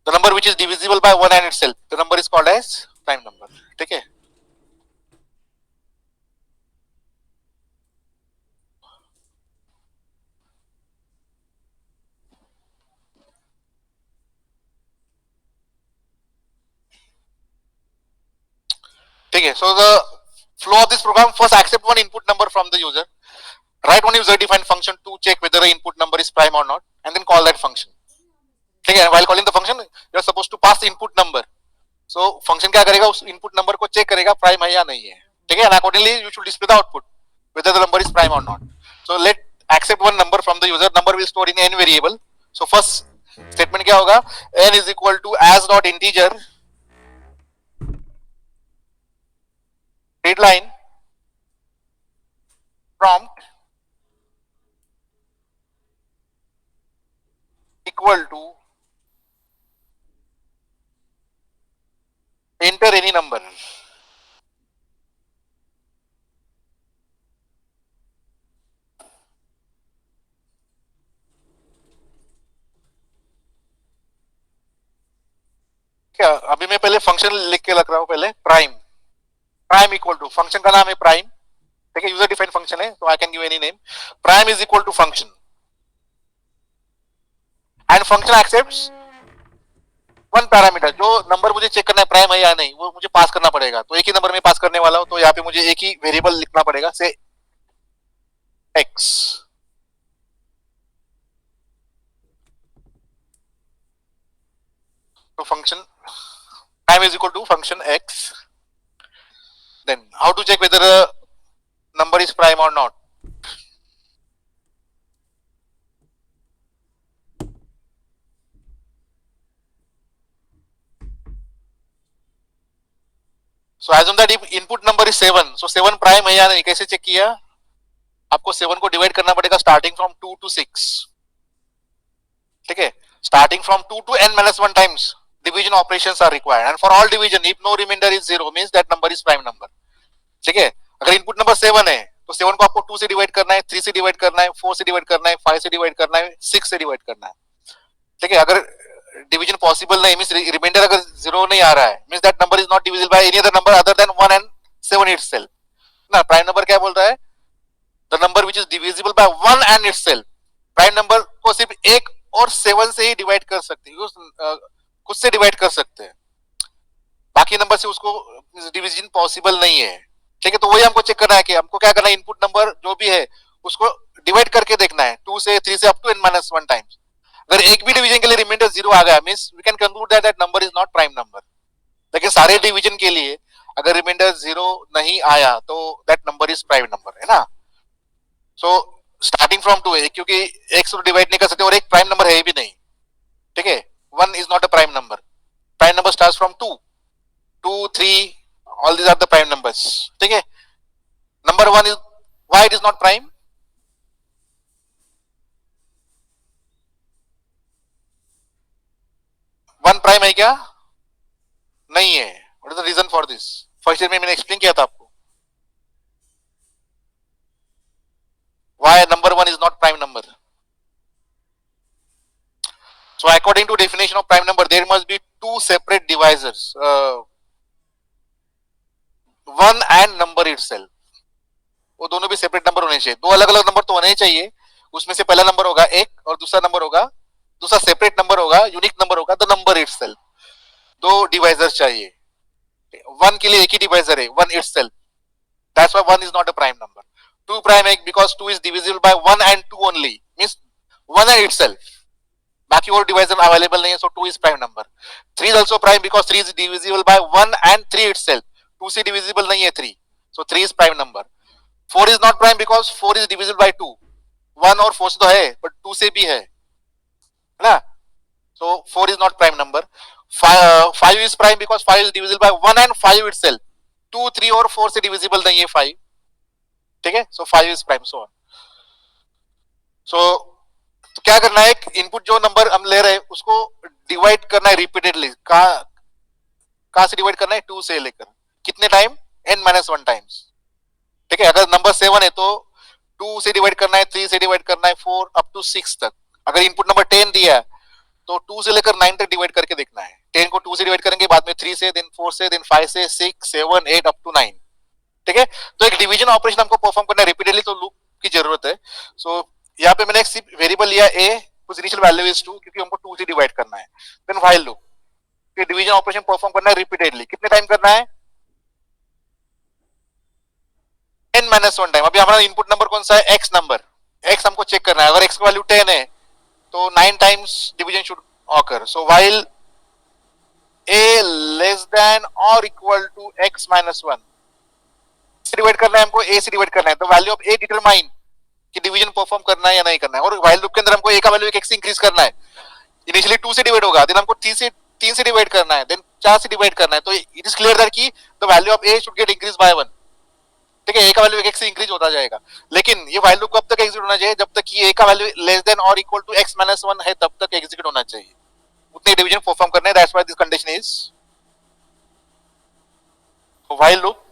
The number which is divisible by 1 and itself. The number is called as prime number. ठीक है. ठीक है. So the flow of this program, first accept one input number from the user, write one user defined function to check whether the input number is prime or not, and then call that function. ठीक है. while calling the function you are supposed to pass the input number. so function क्या करेगा, उस input number को check करेगा prime है या नहीं है. ठीक है. and accordingly you should display the output whether the number is prime or not. so let accept one number from the user. number will store in n variable. so first statement क्या होगा, n is equal to as dot integer readline prompt equal to enter any number. क्या अभी मैं पहले function लिख के रख रहा हूं. पहले prime, prime equal to, function का नाम है प्राइम. ठीक है, यूजर डिफाइंड फंक्शन है तो I can give any name. Prime is equal to function and function accepts one parameter. जो नंबर मुझे चेक करना है प्राइम है या नहीं वो मुझे पास करना पड़ेगा. तो एक ही नंबर में पास करने वाला हूं तो यहाँ पे मुझे एक ही वेरिएबल लिखना पड़ेगा, से एक्स. तो function prime is equal to function x. then how to check whether a number is prime or not? so assume that if input number is 7, so 7 prime है या नहीं, कैसे चेक किया, आपको 7 को डिवाइड करना पड़ेगा स्टार्टिंग फ्रॉम 2 to 6. ठीक है, starting from 2 to n minus 1 times division operations are required, and for all division if no remainder is 0 means that number is prime number. ठीक है, अगर इनपुट नंबर 7 है तो 7 को आपको 2 से डिवाइड करना है, 3 से डिवाइड करना है, 4 से डिवाइड करना है, 5 से डिवाइड करना है, 6 से डिवाइड करना है. ठीक है, अगर डिवीजन पॉसिबल नहीं मींस रिमाइंडर अगर 0 नहीं आ रहा है means that number is not divisible by any other number other than 1 and 7 itself. ना प्राइम नंबर क्या बोल रहा है, the number which is divisible by 1 and itself. Prime number को सिर्फ 1 और 7 से ही डिवाइड कर सकते हैं, खुद से डिवाइड कर सकते हैं, बाकी नंबर से उसको डिवीजन पॉसिबल नहीं है। ठीक है, तो वही हमको चेक करना है कि हमको क्या करना है, इनपुट नंबर जो भी है उसको डिवाइड करके देखना है 2 से 3 से अप टू n-1 टाइम्स। अगर एक भी डिवीजन के लिए रिमाइंडर 0 आ गया means we can conclude that that number is not prime number. लेकिन सारे डिवीजन के लिए अगर रिमाइंडर 0 नहीं आया तो that number is prime number, है ना। सो स्टार्टिंग फ्रॉम 2 है, क्योंकि एक से डिवाइड नहीं कर सकते और एक प्राइम नंबर है भी नहीं। ठीक है, 1 is not a prime number, prime number starts from 2, 2, 3, all these are the prime numbers. ठीक है, number 1 is why it is not prime? One prime है क्या? नहीं है। What is the reason for this? First year में मैंने explain किया था आपको why number 1 is not prime number. So according to definition of prime number there must be two separate divisors, one and number itself. वो दोनों भी separate number होने चाहिए, दो अलग अलग नंबर तो होने ही चाहिए। उसमें से पहला नंबर होगा एक और दूसरा नंबर होगा, दूसरा सेपरेट नंबर होगा, यूनिक नंबर होगा, द नंबर इटसेल्फ। दो डिवाइजर चाहिए, वन के लिए एक ही डिवाइजर है, one itself, that's why one is not a prime number. Two prime है because two is divisible by one and two only, means one and itself, बाकी और डिवाइजर अवेलेबल नहीं है, so two is prime number. Three is also prime because three is divisible by one and three itself, to से divisible नहीं है three, so three is prime number. Four is not prime because four is divisible by two, one और four से तो है but to से भी है ना, so 4 is not prime number. 5 is prime because 5 is divisible by 1 and 5 itself, 2, 3 और 4 से divisible नहीं है 5। ठीक है, so 5 is prime, so on. So तो क्या करना है, इनपुट जो नंबर हम ले रहे हैं उसको डिवाइड करना है रिपीटेडली। कहां से डिवाइड करना है, 2 से लेकर कितने टाइम, n-1 टाइम्स। ठीक है, अगर नंबर 7 है तो 2 से डिवाइड करना है, 3 से डिवाइड करना है, 4 अप टू 6 तक। अगर इनपुट नंबर 10 दिया है तो 2 से लेकर 9 तक डिवाइड करके देखना है। 10 को 2 से डिवाइड करेंगे, बाद में 3 से, देन 4 से, देन 5 से, 6, 7, 8 अप टू 9। ठीक है, तो एक डिवीजन ऑपरेशन हमको परफॉर्म करना है रिपीटेडली, तो लूप की जरूरत है। सो यहाँ पे मैंने एक सिर्फ वेरिएबल लिया a, कुछ इनिशियल वैल्यू इज 2 क्योंकि हमको 2 से डिवाइड करना है। देन व्हाइल लूप, ये डिवीजन ऑपरेशन परफॉर्म करना है रिपीटेडली। कितने टाइम करना है, n-1 टाइम। अभी हमारा इनपुट नंबर कौन सा है, x नंबर, x हमको चेक करना है। अगर x की वैल्यू 10 है तो 9 times division should occur. So while a less than और इक्वल टू x माइनस 1, से डिवाइड करना है हमको, a से डिवाइड करना है, तो वैल्यू ऑफ a डिटरमाइन कि डिवीजन परफॉर्म करना है या नहीं करना है। और व्हाइल लूप के अंदर हमको a का वैल्यू 1 से इंक्रीज करना है। इनिशियली 2 से डिवाइड होगा, देन हमको 3 से डिवाइड करना है, देन 4 से डिवाइड करना है, तो इट इज क्लियर दैट कि the value of a should get increase by 1। ठीक है, a का वैल्यू 1 से इंक्रीज होता जाएगा, लेकिन ये व्हाइल लूप कब तक एग्जीक्यूट होना चाहिए, जब तक कि a का वैल्यू लेस देन और इक्वल टू x माइनस 1 है तब तक एग्जीक्यूट होना चाहिए, उतने डिवीजन परफॉर्म करने हैं। That's why this condition is while loop.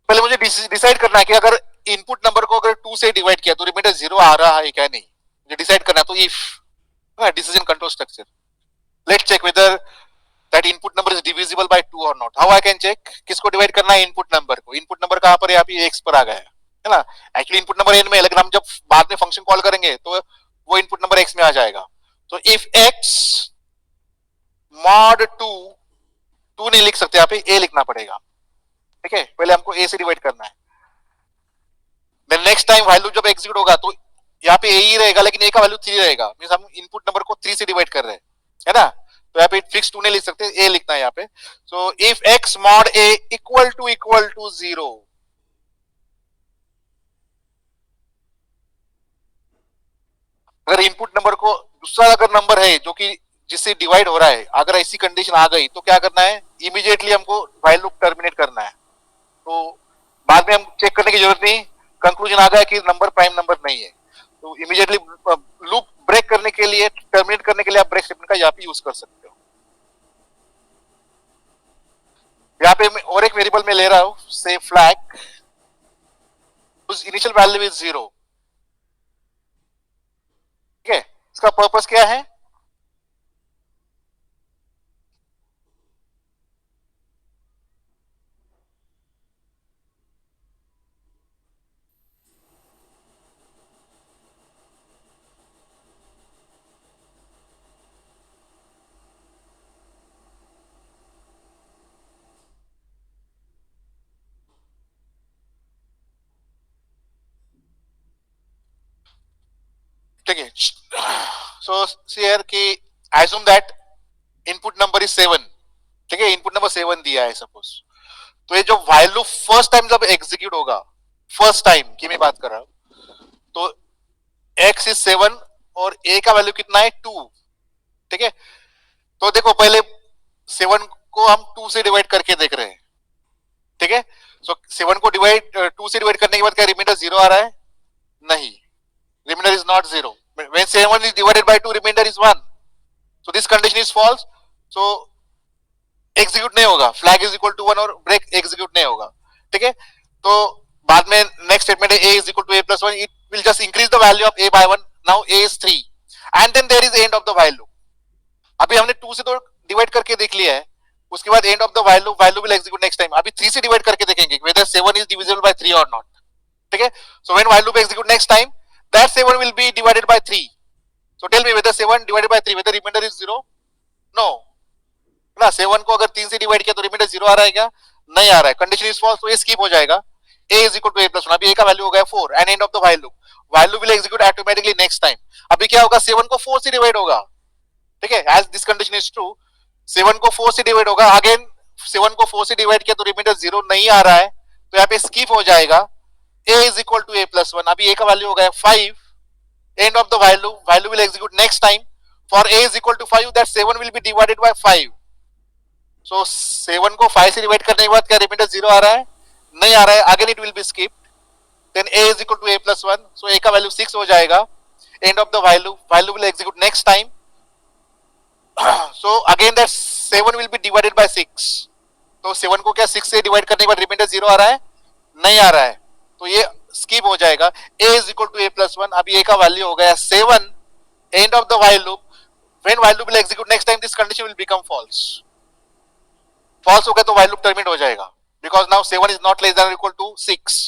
पहले मुझे डिसाइड करना है कि अगर इनपुट नंबर को अगर 2 से डिवाइड किया तो रिमाइंडर 0 आ रहा है क्या नहीं, मुझे डिसाइड करना है। तो if decision control structure, let's check whether that input number is divisible by 2 और not. How I can check, किसको डिवाइड करना है, इनपुट नंबर को। इनपुट नंबर कहां पर है, यहाँ पे x पर आ गया है ना। एक्चुअली इनपुट नंबर n में है, लेकिन हम जब बाद में फंक्शन कॉल करेंगे तो वो इनपुट नंबर x में आ जाएगा। तो इफ x मॉड 2, 2 नहीं लिख सकते, यहाँ पे a लिखना पड़ेगा। ठीक है, पहले हमको a से डिवाइड करना है, then next time while loop जब एग्जीक्यूट होगा तो यहाँ पे a ही रहेगा, लेकिन a का वैल्यू 3 रहेगा, मींस हम इनपुट नंबर को 3 से डिवाइड कर रहे हैं, है ना। तो यहाँ पे फिक्स 2 नहीं लिख सकते, a लिखना है यहाँ पे। So if x mod a equal to 0, अगर इनपुट नंबर को दूसरा अगर नंबर है जो कि जिससे डिवाइड हो रहा है, अगर ऐसी कंडीशन आ गई तो क्या करना है, इमीडिएटली हमको व्हाइल लूप टर्मिनेट करना है। तो बाद में हम चेक करने की जरूरत नहीं, कंक्लूजन आ गया कि नंबर प्राइम नंबर नहीं है, तो इमीडिएटली लूप ब्रेक करने के लिए, टर्मिनेट करने के लिए आप ब्रेक स्टेटमेंट का यहाँ पे यूज कर सकते हो। यहाँ पे मैं और एक वेरिएबल में ले रहा हूं, से फ्लैग इनिशियल वैल्यू इज 0। ठीक है, इसका पर्पस क्या है, सो हियर कि assume that input number is 7, ठीक है, इनपुट नंबर 7 दिया है सपोज, तो ये जो while लूप फर्स्ट टाइम जब एग्जीक्यूट होगा, फर्स्ट टाइम की मैं बात कर रहा हूं, तो x इज 7 और a का वैल्यू कितना है 2, ठीक है। तो देखो पहले 7 को हम 2 से डिवाइड करके देख रहे हैं, ठीक है। सो 7 को डिवाइड 2 से डिवाइड करने के बाद क्या रिमाइंडर 0 आ रहा है? नहीं, remainder is not 0। When 7 is divided by 2 remainder is 1, so this condition is false, so execute नहीं होगा, फ्लैग इज इक्वल टू 1 और ब्रेक एग्जीक्यूट नहीं होगा, ठीक है। तो बाद में नेक्स्ट स्टेटमेंट है a is equal to a plus 1, it will just increase the value of a by 1, now a is 3 and then there is end of the while loop. अभी हमने 2 से तो डिवाइड करके देख लिया है, उसके बाद and of the while loop will execute next time. अभी 3 से डिवाइड करके देखेंगे whether 7 is divisible by 3 or not, ठीक है। So when while loop execute next time, that 7 will be divided by 3, so tell me whether 7 divided by 3 whether remainder is 0? no ना, 7 को अगर 3 से डिवाइड किया तो रिमाइंडर 0 आ रहा है क्या? नहीं आ रहा है, कंडीशन इज फॉल्स, तो ये स्किप हो जाएगा। a is equal to a plus 1, अभी a का वैल्यू हो गया 4 and and of the while loop will execute automatically next time. अभी क्या होगा, 7 को 4 से डिवाइड होगा, ठीक है, as this condition is true, 7 को 4 से डिवाइड होगा, अगेन 7 को 4 से डिवाइड किया तो रिमाइंडर 0 नहीं आ रहा है, तो यहाँ पे स्किप हो जाएगा। a is equal to a plus 1, अभी a का वैल्यू हो गया 5, end of the while loop will execute next time, for a is equal to 5 that 7 will be divided by 5, so 7 को 5 से डिवाइड करने के बाद क्या रिमाइंडर 0 आ रहा है? नहीं आ रहा है, again it will be skipped, then a is equal to a plus 1, so a का वैल्यू 6 हो जाएगा, end of the while loop will execute next time, so again that 7 will be divided by 6, तो 7 को क्या 6 से divide करने के बाद रिमाइंडर 0 आ रहा है? नहीं आ रहा है, तो ये स्किप हो जाएगा। a is equal to a plus 1, अभी a का वैल्यू हो गया 7, end of the while loop, when while loop will execute next time this condition will become false, false हो गया तो while loop terminate हो जाएगा, because now 7 is not less than or equal to 6,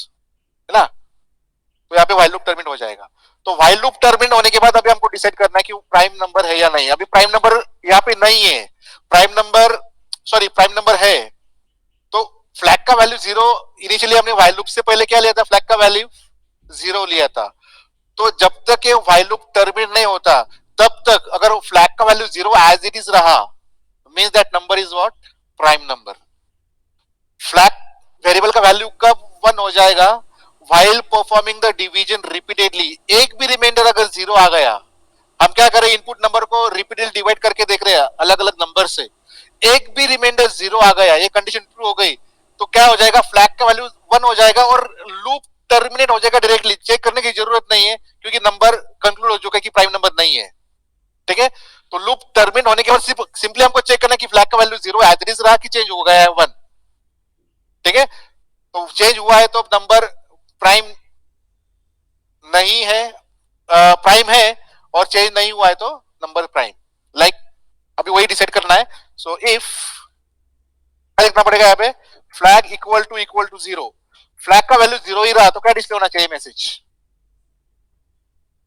है ना, तो यहाँ पे while loop terminate हो जाएगा। तो while loop terminate होने के बाद अभी हमको डिसाइड करना है कि वो प्राइम नंबर है या नहीं। अभी प्राइम नंबर यहाँ पे नहीं है, प्राइम नंबर है, तो फ्लैग का वैल्यू 0, इनिशियली हमने while loop से पहले क्या लिया था, फ्लैग का वैल्यू 0 लिया था, तो जब तक ये while loop टर्मिनेट नहीं होता तब तक अगर फ्लैग का वैल्यू 0 एज इट इज रहा, means that number is what, prime number. Flag variable का वैल्यू कब 1 हो जाएगा, while performing the division repeatedly. एक भी रिमाइंडर अगर 0 आ गया, हम क्या करें, इनपुट नंबर को रिपीटेडली डिवाइड करके देख रहे हैं अलग अलग नंबर से, एक भी रिमाइंडर 0 आ गया, ये कंडीशन ट्रू हो गई, तो क्या हो जाएगा, फ्लैग का वैल्यू 1 हो जाएगा और लूप टर्मिनेट हो जाएगा डायरेक्टली, चेक करने की जरूरत नहीं है क्योंकि नंबर कंक्लूड हो चुका है कि प्राइम नंबर नहीं है, ठीक है। तो लूप टर्मिनेट होने के बाद सिंपली हमको चेक करना है कि फ्लैग का वैल्यू 0 एज इट इज रहा कि चेंज हो गया है 1, ठीक है। तो चेंज हुआ है तो नंबर प्राइम नहीं है, प्राइम है, और चेंज नहीं हुआ है तो नंबर प्राइम, लाइक अभी वही डिसाइड करना है। सो इफ लिखना पड़ेगा यहाँ पे, फ्लैग इक्वल टू 0, फ्लैग का वैल्यू 0 ही रहा तो क्या डिस्प्ले होना चाहिए, मैसेज।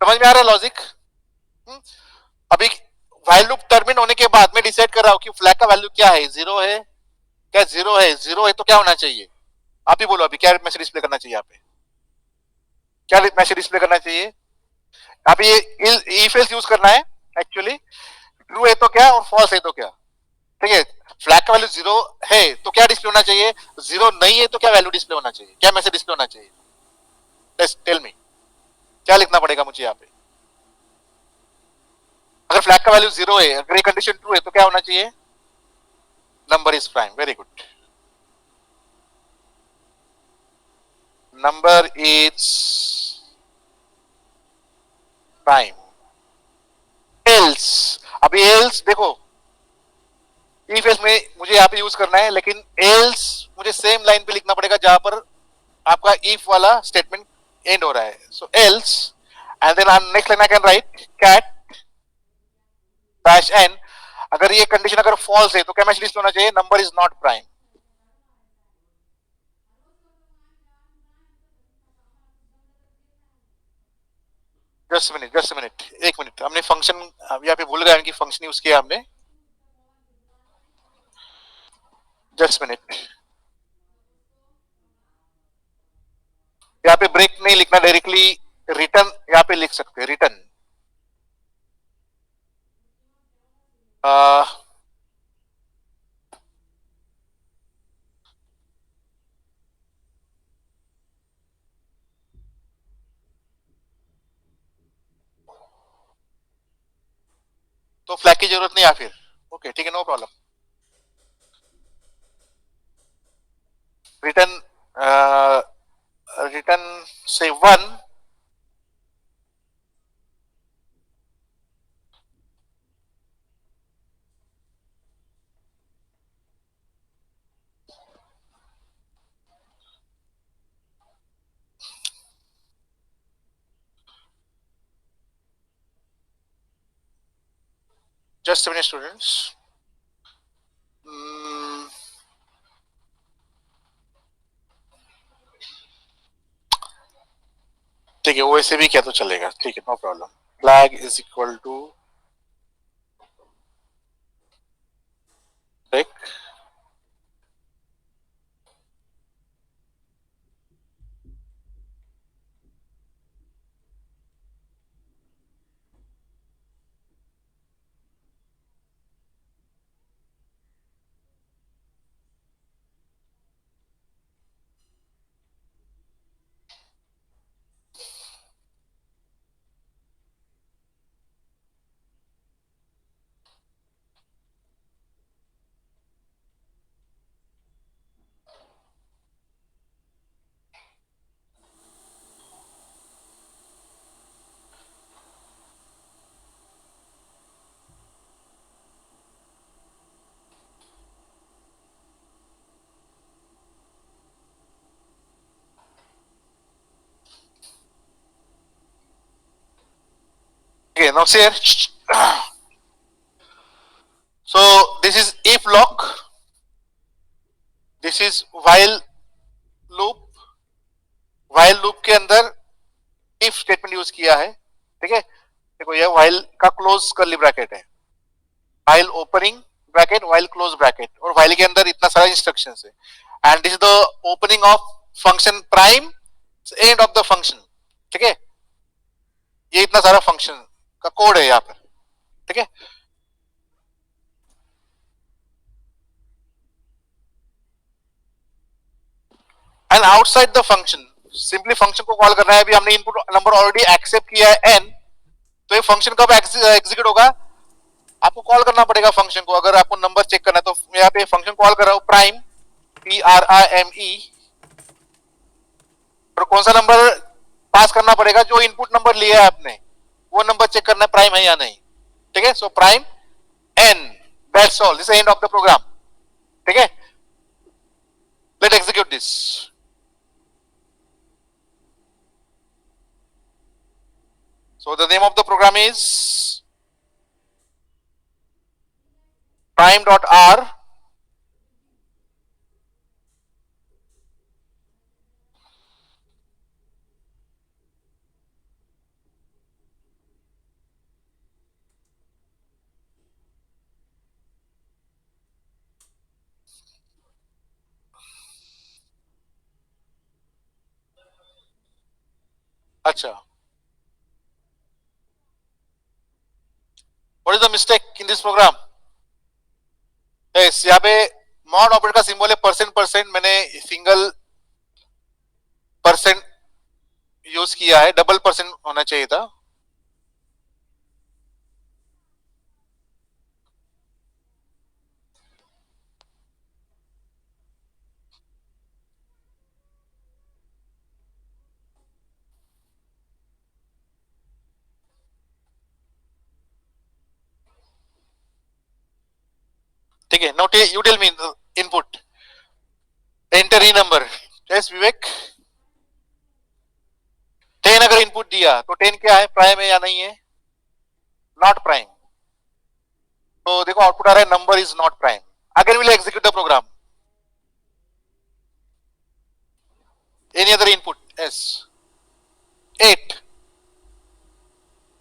समझ में आ रहा है लॉजिक? अभी व्हाइल लूप टर्मिनेट होने के बाद मैं डिसाइड कर रहा हूं कि फ्लैग का वैल्यू क्या है, 0 है क्या, 0 है, 0 है तो क्या होना चाहिए, आप ही बोलो अभी क्या मैसेज डिस्प्ले करना चाहिए, यहाँ पे क्या मैसेज डिस्प्ले करना चाहिए। अभी ये इफ एल्स यूज करना है, एक्चुअली ट्रू है तो क्या और फॉल्स है तो क्या, ठीक है। फ्लैग का वैल्यू 0 है तो क्या डिस्प्ले होना चाहिए, 0 नहीं है तो क्या वैल्यू डिस्प्ले होना चाहिए, क्या मैसेज डिस्प्ले होना चाहिए, टेल मी क्या लिखना पड़ेगा मुझे यहाँ पे। अगर फ्लैग का वैल्यू 0 है, अगर ये कंडीशन ट्रू है तो क्या होना चाहिए, number is prime, very good, number is prime. Else, अभी एल्स देखो, इफ एल्स में मुझे यहाँ पे यूज करना है, लेकिन एल्स मुझे सेम लाइन पे लिखना पड़ेगा जहां पर आपका इफ वाला स्टेटमेंट एंड हो रहा है। So else and then next line I can write cat dash n. अगर ये कंडीशन अगर फॉल्स है तो क्या मैसेज डिस्प्ले होना चाहिए, number is not prime. Just minute, एक मिनट, हमने फंक्शन यहाँ पे भूल गए कि फंक्शन यूज किया हमने, जस्ट मिनट, यहाँ पे ब्रेक नहीं लिखना, डायरेक्टली रिटर्न यहाँ पे लिख सकते हैं, रिटर्न तो फ्लैग की जरूरत नहीं है फिर, ओके ठीक है, नो प्रॉब्लम। रिटर्न रिटर्न से 1, जस्ट 7 स्टूडेंट्स। ठीक है, वैसे भी क्या तो चलेगा, ठीक है, no problem. Flag is equal to break, okay, now see here. So this is if block, this is while loop, while loop के अंदर if स्टेटमेंट यूज किया है, ठीक है। देखो ये while का क्लोज कर्ली ब्रैकेट है, while opening bracket, while close bracket, और while के अंदर इतना सारा इंस्ट्रक्शंस है। And this is the opening of function prime, and of the function, ठीक है। ये इतना सारा फंक्शन का कोड है यहाँ पर, ठीक है। And outside the function, simply function को कॉल करना है। अभी हमने इनपुट नंबर ऑलरेडी एक्सेप्ट किया है n, तो ये फंक्शन कब एग्जीक्यूट होगा, आपको कॉल करना पड़ेगा फंक्शन को। अगर आपको नंबर चेक करना है तो यहाँ पे फंक्शन कॉल कर रहा हूं, प्राइम PRIME, और कौन सा नंबर पास करना पड़ेगा, जो इनपुट नंबर लिया है आपने वो नंबर चेक करना है प्राइम है या नहीं, ठीक है। So prime n, that's all, this end of the program, ठीक है। Let execute this. So the name of the program is prime.r, अच्छा। What is the mistake in this program? Yes, यहाँ पे मॉड ऑपरेटर का symbol है %%, मैंने single percent use किया है, डबल % होना चाहिए था। ठीक है, note you tell me input, enter e number. Yes Vivek, 10 अगर इनपुट दिया तो 10 क्या है, प्राइम है या नहीं है, नॉट प्राइम। तो देखो आउटपुट आ रहा है number is not prime. Again will execute the program, any other input, yes 8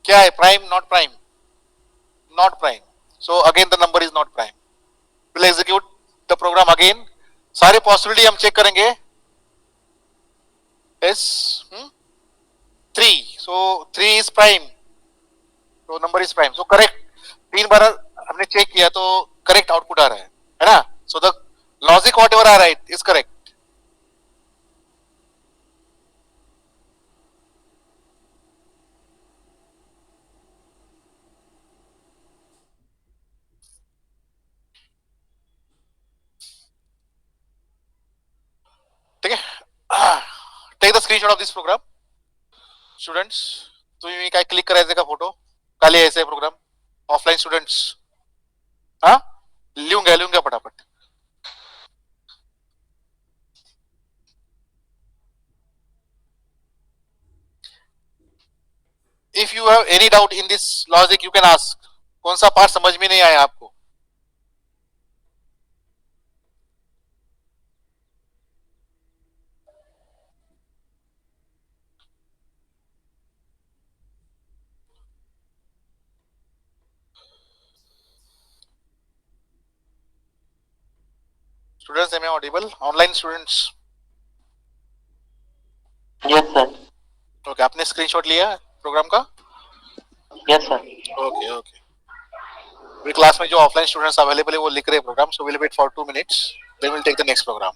क्या है, prime not prime, not prime. So again the number is not prime. Will execute the program again, सारे possibility हम check करेंगे। Yes 3, so 3 is prime, तो number is prime, so correct. 3 बार हमने चेक किया तो करेक्ट आउटपुट आ रहा है ना? So the logic whatever are right is correct. ठीक आहे. Take the screenshot of this program. Students, तुम्ही काय क्लिक करायचं का फोटो? खाली यायचंय प्रोग्राम. ऑफलाईन स्टुडंट्स, हा लिहून घ्या पटापट. If you have any doubt in this logic you can ask. कौन सा पार्ट समझ में नहीं आया आपको? Students, am I audible? Online students? Yes sir. Okay, आपने स्क्रीनशॉट लिया प्रोग्राम का? Yes sir. Okay okay. मेरी क्लास में जो ऑफलाइन स्टूडेंट्स अवेलेबल है वो लिख रहे हैं program. So will wait for 2 minutes, then will take the next program.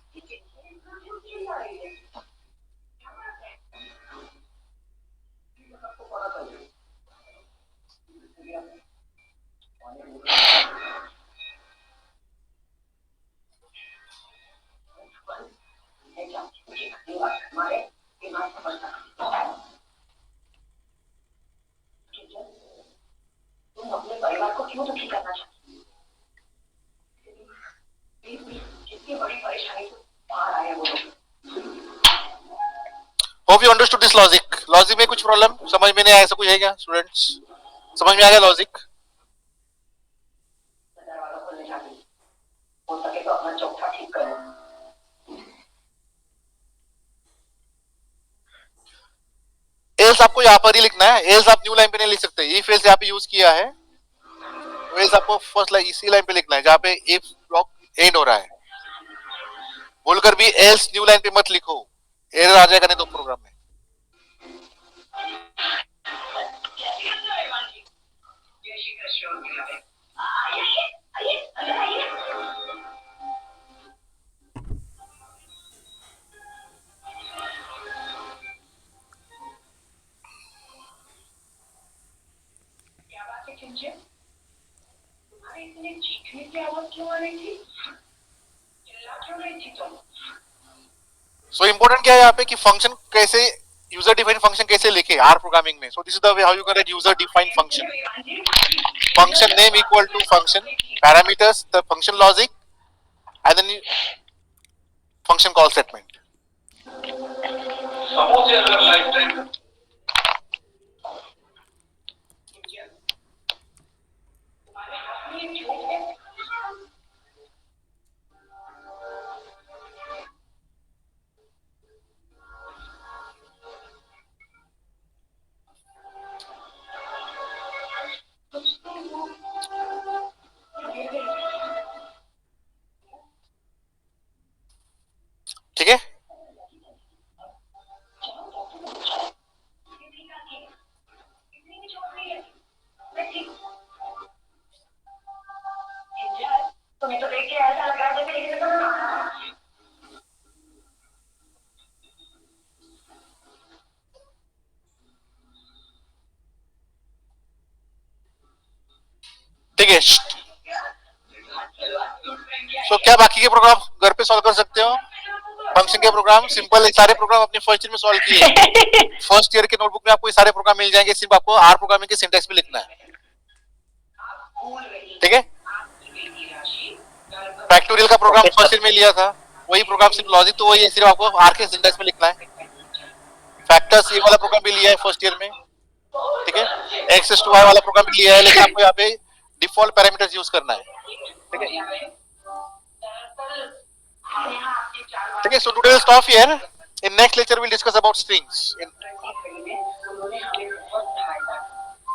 तुम अपने परिवार को क्यों दुखी करना चाहते हो? जितनी बड़ी परेशानी से बाहर आए वो लोग. Hope you understood this logic. Logic में कुछ प्रॉब्लम समझ में नहीं आया, ऐसा कुछ है क्या स्टूडेंट्स? समझ में आ गया लॉजिक? दरवाजा खोलने जाते हो सके तो अपना चौथा ठीक करो. एल्स आपको यहाँ पर ही लिखना है. एल्स आप न्यू लाइन पे नहीं लिख सकते. इफ एल्स यहाँ पे यूज किया है तो एल्स आपको फर्स्ट लाइन इसी लाइन पे लिखना है जहाँ पे इफ ब्लॉक एंड हो रहा है. बोलकर भी एल्स न्यू लाइन पे मत लिखो, एरर आ जाएगा नहीं तो प्रोग्राम में. तुम्हारे इतने चीखने की आवाज क्यों आ रही थी? चिल्ला क्यों रही थी तुम? सो इम्पोर्टेंट क्या है यहाँ पे कि फंक्शन कैसे, यूजर डिफाइंड फंक्शन कैसे लिखे आर प्रोग्रामिंग में. So this is the way how you can write user defined function. Function name equal to function parameters, the function logic and then function call statement. Suppose अगर life time ठीक है. तुम्हें तो देख के ऐसा लग रहा है जैसे ठीक है. सो क्या बाकी के प्रोग्राम घर पे सॉल्व कर सकते हो? फंक्शन के प्रोग्राम सिंपल है. सारे प्रोग्राम अपने फर्स्ट ईयर में सॉल्व किए. फर्स्ट ईयर के नोटबुक में आपको ये सारे प्रोग्राम मिल जाएंगे. सिर्फ आपको आर प्रोग्रामिंग के सिंटैक्स में लिखना है. ठीक है. फैक्टोरियल का प्रोग्राम फर्स्ट ईयर में लिया था, वही प्रोग्राम सिर्फ लॉजिक तो वही है, सिर्फ आपको आर के सिंटैक्स में लिखना है. फैक्टर्स ये वाला प्रोग्राम भी लिया है फर्स्ट ईयर में. ठीक है. एक्स टू वाई वाला प्रोग्राम भी लिया है, लेकिन आपको यहाँ पे डिफॉल्ट पैरामीटर्स यूज करना है. ठीक है. ठीक है. So today will stop here. In next lecture we'll discuss about strings.